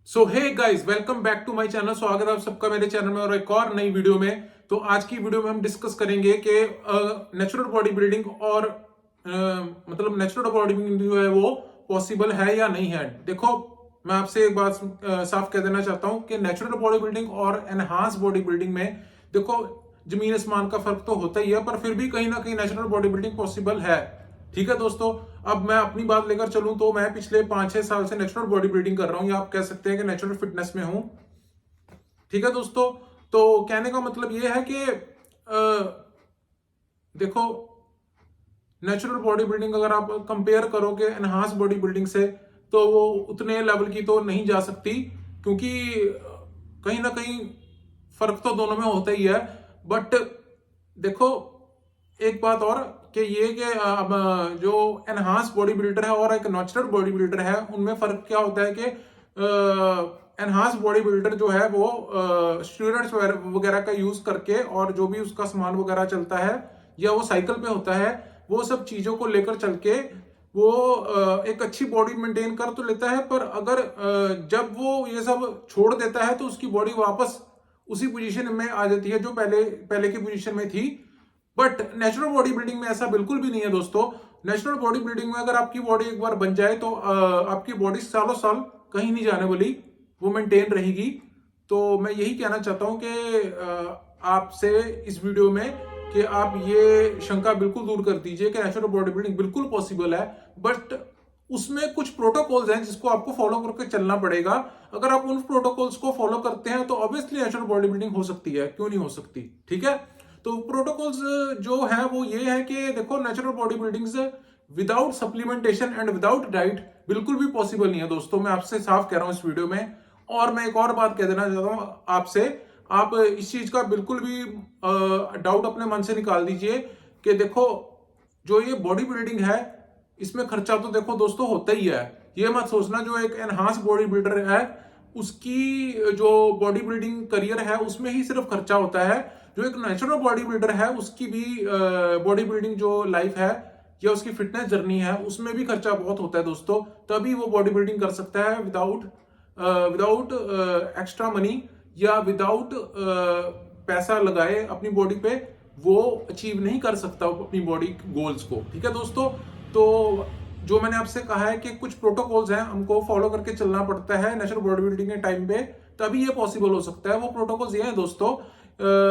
So hey guys, welcome back to my channel. स्वागत है आप सबका मेरे चैनल में और एक और नई वीडियो में। तो आज की वीडियो में हम डिस्कस करेंगे कि नेचुरल बॉडी बिल्डिंग और मतलब नेचुरल बॉडी बिल्डिंग जो है वो पॉसिबल है या नहीं है। देखो, मैं आपसे एक बात साफ कह देना चाहता हूं कि नेचुरल बॉडी बिल्डिंग और एनहांस बॉडी बिल्डिंग में देखो जमीन आसमान का फर्क तो होता ही है, पर फिर भी कहीं ना कहीं नेचुरल बॉडी बिल्डिंग पॉसिबल है। ठीक है दोस्तों, अब मैं अपनी बात लेकर चलूं तो मैं पिछले 5-6 साल से नेचुरल बॉडी बिल्डिंग कर रहा हूं, या आप कह सकते हैं कि नेचुरल फिटनेस में हूं। ठीक है दोस्तों, तो कहने का मतलब यह है कि देखो, नेचुरल बॉडी बिल्डिंग अगर आप कंपेयर करोगे एनहांस बॉडी बिल्डिंग से तो वो उतने लेवल की तो नहीं जा सकती, क्योंकि कहीं ना कहीं फर्क तो दोनों में होता ही है। बट देखो, एक बात और कि ये कि अब जो एनहांस बॉडी बिल्डर है और एक नेचुरल बॉडी बिल्डर है, उनमें फर्क क्या होता है कि एनहांस बॉडी बिल्डर जो है वो स्टीरॉइड्स वगैरह का यूज करके, और जो भी उसका सामान वगैरह चलता है या वो साइकिल पे होता है, वो सब चीजों को लेकर चल के वो एक अच्छी बॉडी मेंटेन कर तो लेता है। पर अगर जब वो ये सब छोड़ देता है तो उसकी बॉडी वापस उसी पोजीशन में आ जाती है जो पहले पहले की पोजीशन में थी। बट नेचुरल बॉडी बिल्डिंग में ऐसा बिल्कुल भी नहीं है दोस्तों। नेचुरल बॉडी बिल्डिंग में अगर आपकी बॉडी एक बार बन जाए तो आपकी बॉडी सालों साल कहीं नहीं जाने वाली, वो मेंटेन रहेगी। तो मैं यही कहना चाहता हूं कि आपसे इस वीडियो में कि आप ये शंका बिल्कुल दूर कर दीजिए कि नेचुरल बॉडी बिल्डिंग बिल्कुल पॉसिबल है। बट उसमें कुछ प्रोटोकॉल्स हैं जिसको आपको फॉलो करके चलना पड़ेगा। अगर आप उन प्रोटोकॉल्स को फॉलो करते हैं तो ऑब्वियसली नेचुरल बॉडी बिल्डिंग हो सकती है, क्यों नहीं हो सकती। ठीक है, तो प्रोटोकॉल्स जो है वो ये है कि देखो, natural body building without supplementation and without diet बिल्कुल भी पॉसिबल नहीं है दोस्तों। मैं आपसे साफ कह रहा हूं इस वीडियो में। और मैं एक और बात कह देना चाहता हूं आपसे, आप इस चीज का बिल्कुल भी डाउट अपने मन से निकाल दीजिए कि देखो, जो ये बॉडी बिल्डिंग है इसमें खर्चा तो देखो दोस्तों होता ही है। ये मत सोचना जो एक एनहांस बॉडी बिल्डर है उसकी जो बॉडी बिल्डिंग करियर है उसमें ही सिर्फ खर्चा होता है। जो एक नेचुरल बॉडी बिल्डर है उसकी भी बॉडी बिल्डिंग जो लाइफ है या उसकी फिटनेस जर्नी है उसमें भी खर्चा बहुत होता है दोस्तों। तभी वो बॉडी बिल्डिंग कर सकता है विदाउट विदाउट एक्स्ट्रा मनी या विदाउट पैसा लगाए अपनी बॉडी पे वो अचीव नहीं कर सकता अपनी बॉडी गोल्स को। ठीक है दोस्तों, तो जो मैंने आपसे कहा है कि कुछ प्रोटोकॉल्स हैं हमको फॉलो करके चलना पड़ता है नेचुरल बॉडी बिल्डिंग के टाइम पे, तभी ये पॉसिबल हो सकता है। वो प्रोटोकॉल्स ये हैं दोस्तों,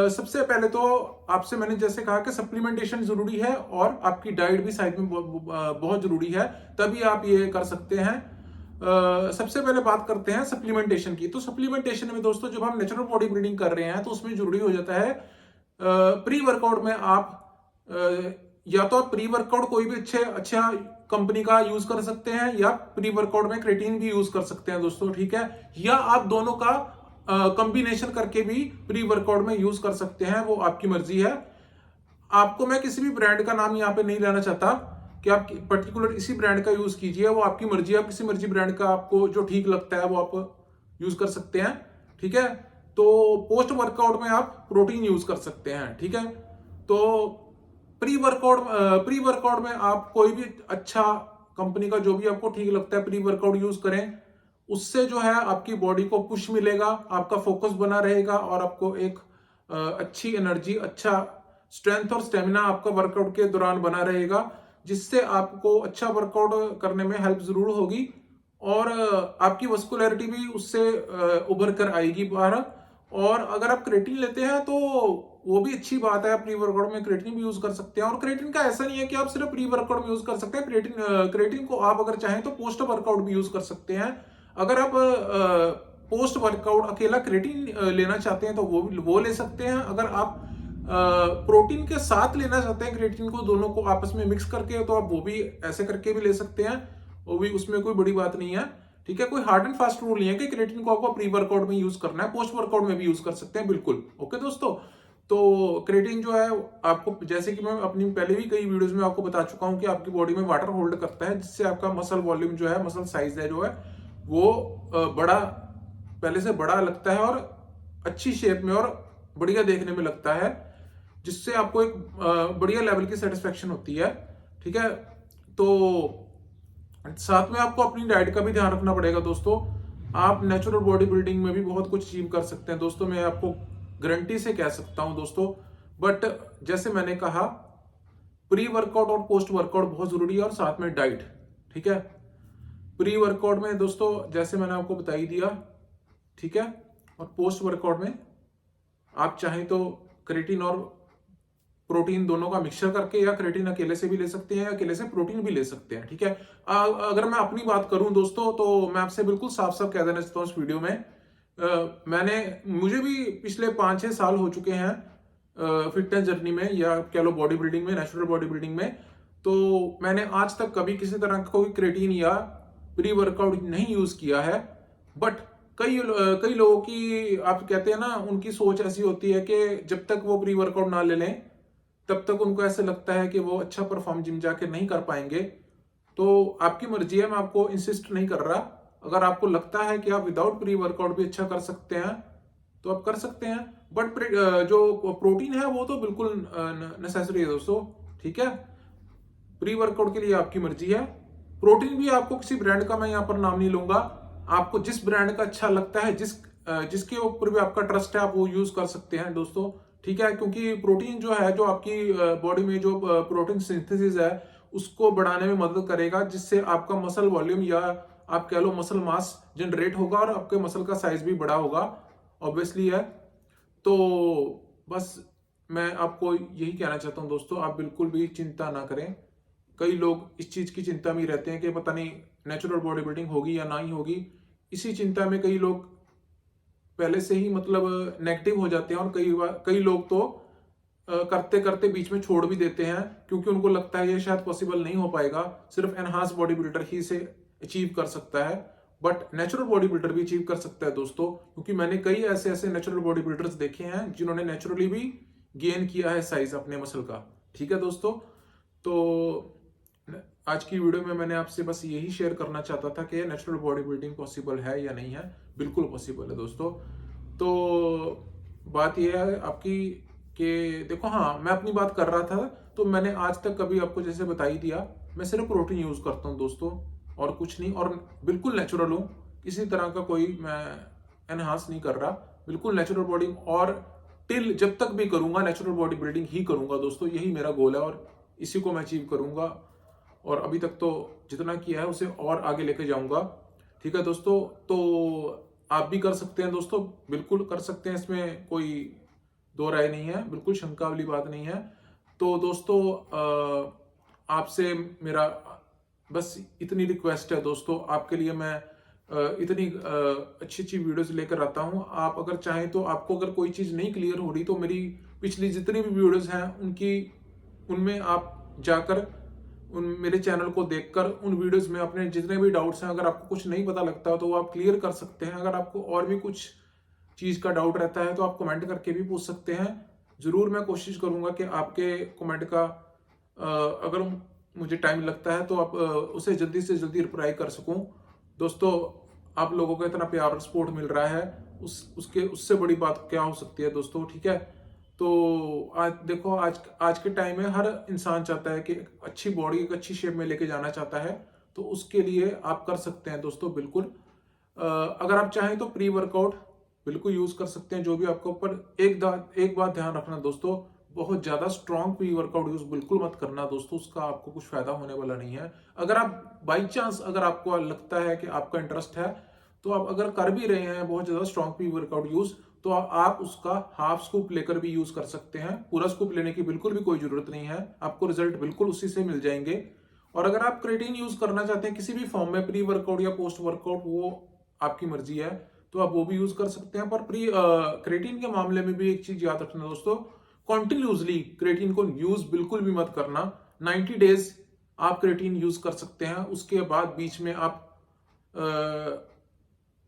सबसे पहले तो आपसे मैंने जैसे कहा कि सप्लीमेंटेशन जरूरी है और आपकी डाइट भी साइड में बहुत जरूरी है, तभी आप ये कर सकते हैं। सबसे पहले बात करते हैं सप्लीमेंटेशन की। तो सप्लीमेंटेशन में दोस्तों जब हम नेचुरल बॉडी बिल्डिंग कर रहे हैं तो उसमें जरूरी हो जाता है प्री वर्कआउट में आप या तो आप प्री वर्कआउट कोई भी अच्छा कंपनी का यूज कर सकते हैं, या प्री वर्कआउट में क्रेटीन भी यूज कर सकते हैं दोस्तों। ठीक है, या आप दोनों का कॉम्बिनेशन करके भी प्री वर्कआउट में यूज कर सकते हैं, वो आपकी मर्जी है। आपको मैं किसी भी ब्रांड का नाम यहाँ पे नहीं लेना चाहता कि आप पर्टिकुलर इसी ब्रांड का यूज कीजिए, वो आपकी मर्जी है। आप किसी मर्जी ब्रांड का आपको जो ठीक लगता है वो आप यूज कर सकते हैं। ठीक है, तो पोस्ट वर्कआउट में आप प्रोटीन यूज कर सकते हैं। ठीक है, तो प्री वर्कआउट में आप कोई भी अच्छा कंपनी का जो भी आपको ठीक लगता है प्री वर्कआउट यूज करें। उससे जो है आपकी बॉडी को पुश मिलेगा, आपका फोकस बना रहेगा और आपको एक अच्छी एनर्जी, अच्छा स्ट्रेंथ और स्टेमिना आपका वर्कआउट के दौरान बना रहेगा, जिससे आपको अच्छा वर्कआउट करने में हेल्प जरूर होगी और आपकी मस्कुलरिटी भी उससे उभर कर आएगी बाहर। और अगर आप क्रेटीन लेते हैं तो वो भी अच्छी बात है, प्री वर्कआउट में क्रेटीन भी यूज कर सकते हैं। और क्रेटीन का ऐसा नहीं है कि आप सिर्फ प्री वर्कआउट में यूज कर सकते हैं, क्रेटीन को आप अगर चाहें तो पोस्ट वर्कआउट भी यूज कर सकते हैं। अगर आप पोस्ट वर्कआउट अकेला क्रेटीन लेना चाहते हैं तो वो ले सकते हैं। अगर आप प्रोटीन के साथ लेना चाहते हैं क्रेटीन को, दोनों को आपस में मिक्स करके, तो आप वो भी ऐसे करके भी ले सकते हैं, वो भी उसमें कोई बड़ी बात नहीं है। ठीक है, कोई हार्ड एंड फास्ट रूल नहीं है कि क्रेटीन को आपको प्री वर्कआउट में यूज करना है, पोस्ट वर्कआउट में भी यूज कर सकते हैं बिल्कुल। ओके दोस्तों, तो क्रेटीन जो है आपको, जैसे कि मैं अपनी पहले भी कई वीडियोस में आपको बता चुका हूं कि आपकी बॉडी में वाटर होल्ड करता है, जिससे आपका मसल वॉल्यूम जो है, मसल साइज है जो है वो बड़ा, पहले से बड़ा लगता है और अच्छी शेप में और बढ़िया देखने में लगता है, जिससे आपको एक बढ़िया लेवल की सेटिस्फेक्शन होती है। ठीक है, तो साथ में आपको अपनी डाइट का भी ध्यान रखना पड़ेगा दोस्तों। आप नेचुरल बॉडी बिल्डिंग में भी बहुत कुछ अचीव कर सकते हैं दोस्तों, मैं आपको गारंटी से कह सकता हूं दोस्तों। बट जैसे मैंने कहा, प्री वर्कआउट और पोस्ट वर्कआउट बहुत जरूरी है, और साथ में डाइट। ठीक है, प्री वर्कआउट में दोस्तों जैसे मैंने आपको बता ही दिया, ठीक है, और पोस्ट वर्कआउट में आप चाहें तो क्रेटीन और प्रोटीन दोनों का मिक्सचर करके, या क्रेटीन अकेले से भी ले सकते हैं, या अकेले से प्रोटीन भी ले सकते हैं। ठीक है, अगर मैं अपनी बात करूं दोस्तों, तो मैं आपसे बिल्कुल साफ साफ कह देना चाहता हूं इस वीडियो में, मुझे भी पिछले 5-6 साल हो चुके हैं फिटनेस जर्नी में, या कह लो बॉडी बिल्डिंग में, नेचुरल बॉडी बिल्डिंग में। तो मैंने आज तक कभी किसी तरह का कोई क्रेटीन या प्री वर्कआउट नहीं यूज किया है। बट कई लोगों की, आप कहते हैं ना, उनकी सोच ऐसी होती है कि जब तक वो प्री वर्कआउट ना ले लें तब तक उनको ऐसे लगता है कि वो अच्छा परफॉर्म जिम जाके नहीं कर पाएंगे। तो आपकी मर्जी है, मैं आपको इंसिस्ट नहीं कर रहा। अगर आपको लगता है कि आप विदाउट प्री वर्कआउट भी अच्छा कर सकते हैं तो आप कर सकते हैं। बट जो प्रोटीन है वो तो बिल्कुल नेसेसरी है दोस्तों। ठीक है, प्री वर्कआउट के लिए आपकी मर्जी है। प्रोटीन भी आपको किसी ब्रांड का मैं यहाँ पर नाम नहीं लूंगा, आपको जिस ब्रांड का अच्छा लगता है, जिसके ऊपर भी आपका ट्रस्ट है, आप वो यूज कर सकते हैं दोस्तों। ठीक है, क्योंकि प्रोटीन जो है, जो आपकी बॉडी में जो प्रोटीन सिंथेसिस है उसको बढ़ाने में मदद करेगा, जिससे आपका मसल वॉल्यूम, या आप कह लो मसल मास जनरेट होगा, और आपके मसल का साइज भी बड़ा होगा, ऑब्वियसली है। तो बस मैं आपको यही कहना चाहता हूं दोस्तों, आप बिल्कुल भी चिंता ना करें। कई लोग इस चीज की चिंता में रहते हैं कि पता नहीं नेचुरल बॉडी बिल्डिंग होगी या ना ही होगी। इसी चिंता में कई लोग पहले से ही मतलब नेगेटिव हो जाते हैं, और कई लोग तो करते करते बीच में छोड़ भी देते हैं, क्योंकि उनको लगता है ये शायद पॉसिबल नहीं हो पाएगा, सिर्फ एनहांस बॉडी बिल्डर ही से अचीव कर सकता है। बट नेचुरल बॉडी बिल्डर भी अचीव कर सकता है दोस्तों, क्योंकि मैंने कई ऐसे ऐसे नेचुरल बॉडी बिल्डर्स देखे हैं जिन्होंने नेचुरली भी गेन किया है साइज अपने मसल का। ठीक है दोस्तों, तो आज की वीडियो में मैंने आपसे बस यही शेयर करना चाहता था कि नेचुरल बॉडी बिल्डिंग पॉसिबल है या नहीं है। बिल्कुल पॉसिबल है दोस्तों। तो बात यह है आपकी कि देखो, हाँ, मैं अपनी बात कर रहा था, तो मैंने आज तक कभी आपको जैसे बता ही दिया, मैं सिर्फ प्रोटीन यूज करता हूँ दोस्तों, और कुछ नहीं, और बिल्कुल नेचुरल हूँ। किसी तरह का कोई मैं एनहांस नहीं कर रहा, बिल्कुल नेचुरल बॉडी, और टिल जब तक भी करूंगा नेचुरल बॉडी बिल्डिंग ही करूंगा दोस्तों, यही मेरा गोल है, और इसी को मैं अचीव करूंगा। और अभी तक तो जितना किया है उसे और आगे लेके जाऊंगा। ठीक है दोस्तों, तो आप भी कर सकते हैं दोस्तों, बिल्कुल कर सकते हैं, इसमें कोई दो राय नहीं है, बिल्कुल शंका वाली बात नहीं है। तो दोस्तों आपसे मेरा बस इतनी रिक्वेस्ट है दोस्तों, आपके लिए मैं इतनी अच्छी अच्छी वीडियोस लेकर आता हूं। आप अगर चाहें तो, आपको अगर कोई चीज नहीं क्लियर हो रही, तो मेरी पिछली जितनी भी वीडियोस हैं उनमें आप जाकर मेरे चैनल को देखकर उन वीडियोस में अपने जितने भी डाउट्स हैं, अगर आपको कुछ नहीं पता लगता तो वो आप क्लियर कर सकते हैं। अगर आपको और भी कुछ चीज का डाउट रहता है तो आप कमेंट करके भी पूछ सकते हैं। जरूर मैं कोशिश करूंगा कि आपके कमेंट का अगर मुझे टाइम लगता है तो आप उसे जल्दी से जल्दी रिप्लाई कर सकूं। दोस्तों, आप लोगों को इतना प्यार और सपोर्ट मिल रहा है, उससे बड़ी बात क्या हो सकती है दोस्तों। ठीक है, तो आज देखो, आज के टाइम में हर इंसान चाहता है कि अच्छी बॉडी, एक अच्छी शेप में लेके जाना चाहता है, तो उसके लिए आप कर सकते हैं दोस्तों बिल्कुल। अगर आप चाहें तो प्री वर्कआउट बिल्कुल यूज कर सकते हैं, जो भी आपको, पर एक बात ध्यान रखना दोस्तों, बहुत ज्यादा स्ट्रॉन्ग प्री वर्कआउट यूज बिल्कुल मत करना दोस्तों, उसका आपको कुछ फायदा होने वाला नहीं है। अगर आप बाई चांस, अगर आपको लगता है कि आपका इंटरेस्ट है, तो आप अगर कर भी रहे हैं बहुत ज्यादा स्ट्रॉन्ग प्री वर्कआउट यूज, तो आप उसका हाफ स्कूप लेकर भी यूज कर सकते हैं। पूरा स्कूप लेने की बिल्कुल भी कोई जरूरत नहीं है, आपको रिजल्ट बिल्कुल उसी से मिल जाएंगे। और अगर आप क्रेटीन यूज करना चाहते हैं किसी भी फॉर्म में, प्री वर्कआउट या पोस्ट वर्कआउट, वो आपकी मर्जी है, तो आप वो भी यूज कर सकते हैं। पर क्रेटीन के मामले में भी एक चीज याद रखना दोस्तों, कॉन्टिन्यूसली क्रेटीन को यूज बिल्कुल भी मत करना। 90 डेज आप क्रेटीन यूज कर सकते हैं, उसके बाद बीच में आप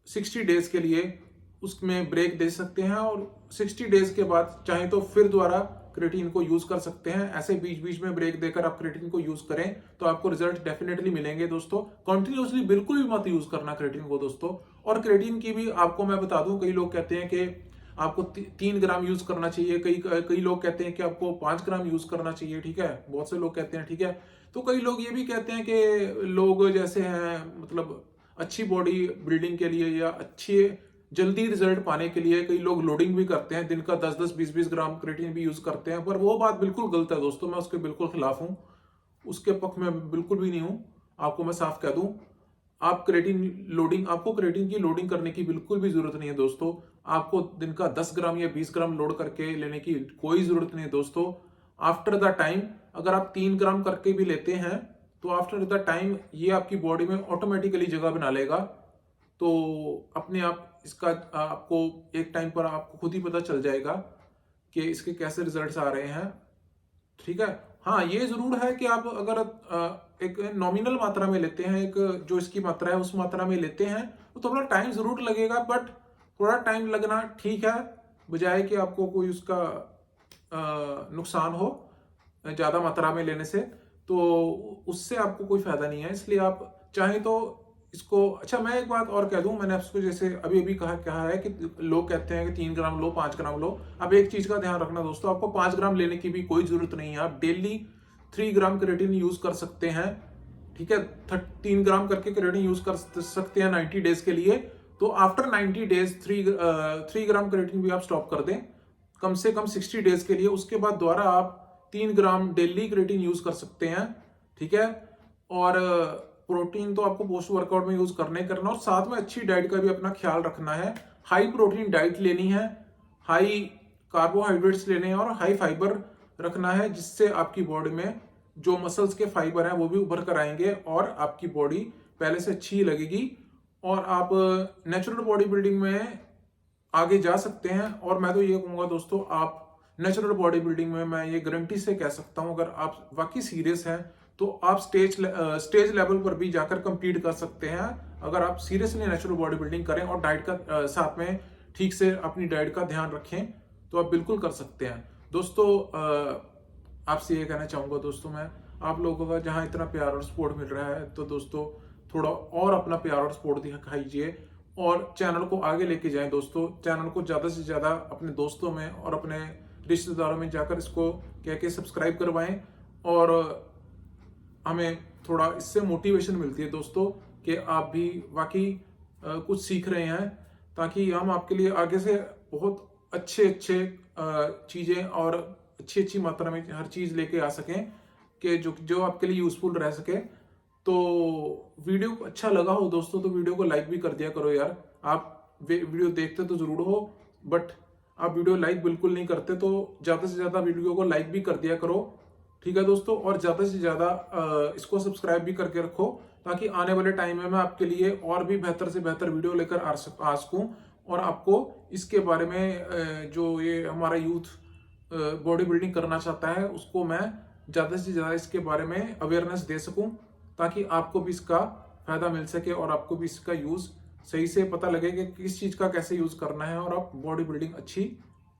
60 डेज के लिए उसमें ब्रेक दे सकते हैं, और 60 डेज के बाद चाहे तो फिर दोबारा क्रेटीन को यूज कर सकते हैं। ऐसे बीच बीच में ब्रेक देकर आप क्रेटीन को यूज करें तो आपको रिजल्ट डेफिनेटली मिलेंगे दोस्तों। कॉन्टिन्यूसली बिल्कुल भी मत यूज करना क्रेटीन को दोस्तों। और क्रेटीन की भी आपको मैं बता दूं, कई लोग कहते हैं कि आपको 3 ग्राम यूज करना चाहिए, कई लोग कहते हैं कि आपको 5 ग्राम यूज करना चाहिए। ठीक है, बहुत से लोग कहते हैं। ठीक है, तो कई लोग ये भी कहते हैं कि लोग जैसे हैं, मतलब अच्छी बॉडी बिल्डिंग के लिए या अच्छी जल्दी रिजल्ट पाने के लिए कई लोग लोडिंग भी करते हैं, दिन का 10-10 20-20 ग्राम क्रिएटिन भी यूज करते हैं, पर वो बात बिल्कुल गलत है दोस्तों। मैं उसके बिल्कुल खिलाफ हूं, उसके पक्ष में बिल्कुल भी नहीं हूं। आपको मैं साफ कह दूं, आपको क्रिएटिन की लोडिंग करने की बिल्कुल भी जरूरत नहीं है दोस्तों। आपको दिन का 10 ग्राम या 20 ग्राम लोड करके लेने की कोई जरूरत नहीं है दोस्तों। आफ्टर द टाइम अगर आप 3 ग्राम करके भी लेते हैं तो आफ्टर द टाइम ये आपकी बॉडी में ऑटोमेटिकली जगह बना लेगा। तो अपने आप इसका आपको एक टाइम पर आपको खुद ही पता चल जाएगा कि इसके कैसे रिजल्ट्स आ रहे हैं, ठीक है। हाँ, ये जरूर है कि आप अगर एक नॉमिनल मात्रा में लेते हैं, एक जो इसकी मात्रा है उस मात्रा में लेते हैं तो थोड़ा टाइम जरूर लगेगा, बट थोड़ा टाइम लगना ठीक है, बजाय कि आपको कोई उसका नुकसान हो ज्यादा मात्रा में लेने से, तो उससे आपको कोई फायदा नहीं है। इसलिए आप चाहें तो इसको, अच्छा मैं एक बात और कह दूं, मैंने आपको जैसे अभी अभी कहा है कि लोग कहते हैं कि 3 ग्राम लो, 5 ग्राम लो। अब एक चीज का ध्यान रखना दोस्तों, आपको 5 ग्राम लेने की भी कोई जरूरत नहीं है। आप डेली 3 ग्राम क्रिएटिन यूज कर सकते हैं, ठीक है। 3 ग्राम करके क्रिएटिन यूज कर सकते हैं 90 डेज के लिए। तो आफ्टर 90 डेज 3 ग्राम क्रिएटिन भी आप स्टॉप कर दें कम से कम 60 डेज के लिए। उसके बाद दोबारा आप 3 ग्राम डेली क्रिएटिन यूज कर सकते हैं, ठीक है। और प्रोटीन तो आपको पोस्ट वर्कआउट में यूज करना, और साथ में अच्छी डाइट का भी अपना ख्याल रखना है। हाई प्रोटीन डाइट लेनी है, हाई कार्बोहाइड्रेट्स लेने हैं और हाई फाइबर रखना है, जिससे आपकी बॉडी में जो मसल्स के फाइबर हैं वो भी उभर कर आएंगे और आपकी बॉडी पहले से अच्छी लगेगी और आप नेचुरल बॉडी बिल्डिंग में आगे जा सकते हैं। और मैं तो ये कहूंगा दोस्तों, आप नेचुरल बॉडी बिल्डिंग में मैं ये गारंटी से कह सकता हूं, अगर आप वाकई सीरियस हैं तो आप स्टेज लेवल पर भी जाकर compete कर सकते हैं, अगर आप सीरियसली नेचुरल बॉडी बिल्डिंग करें और डाइट का साथ में ठीक से अपनी डाइट का ध्यान रखें तो आप बिल्कुल कर सकते हैं दोस्तों। आपसे ये कहना चाहूंगा दोस्तों, मैं आप लोगों का जहां इतना प्यार और सपोर्ट मिल रहा है, तो दोस्तों थोड़ा और अपना प्यार और सपोर्ट दिखाइए और चैनल को आगे लेके जाएं दोस्तों। चैनल को ज्यादा से ज्यादा अपने दोस्तों में और अपने रिश्तेदारों में जाकर इसको कह के सब्सक्राइब करवाएं, और हमें थोड़ा इससे मोटिवेशन मिलती है दोस्तों कि आप भी वाकई कुछ सीख रहे हैं, ताकि हम आपके लिए आगे से बहुत अच्छे चीजें और अच्छी मात्रा में हर चीज लेके आ सकें कि जो आपके लिए यूजफुल रह सके। तो वीडियो अच्छा लगा हो दोस्तों तो वीडियो को लाइक भी कर दिया करो यार। आप वीडियो देखते तो जरूर हो, बट आप वीडियो लाइक बिल्कुल नहीं करते, तो ज्यादा से ज्यादा वीडियो को लाइक भी कर दिया करो, ठीक है दोस्तों। और ज्यादा से ज्यादा इसको सब्सक्राइब भी करके रखो, ताकि आने वाले टाइम में मैं आपके लिए और भी बेहतर से बेहतर वीडियो लेकर आ सकूं और आपको इसके बारे में जो ये हमारा यूथ बॉडी बिल्डिंग करना चाहता है उसको मैं ज्यादा से ज्यादा इसके बारे में अवेयरनेस दे सकूं, ताकि आपको भी इसका फायदा मिल सके और आपको भी इसका यूज सही से पता लगे कि किस चीज का कैसे यूज करना है और आप बॉडी बिल्डिंग अच्छी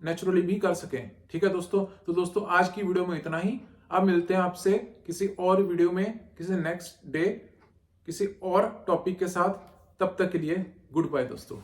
नेचुरली भी कर सकें, ठीक है दोस्तों। तो दोस्तों आज की वीडियो में इतना ही। अब मिलते हैं आपसे किसी और वीडियो में, किसी नेक्स्ट डे, किसी और टॉपिक के साथ। तब तक के लिए गुड बाय दोस्तों।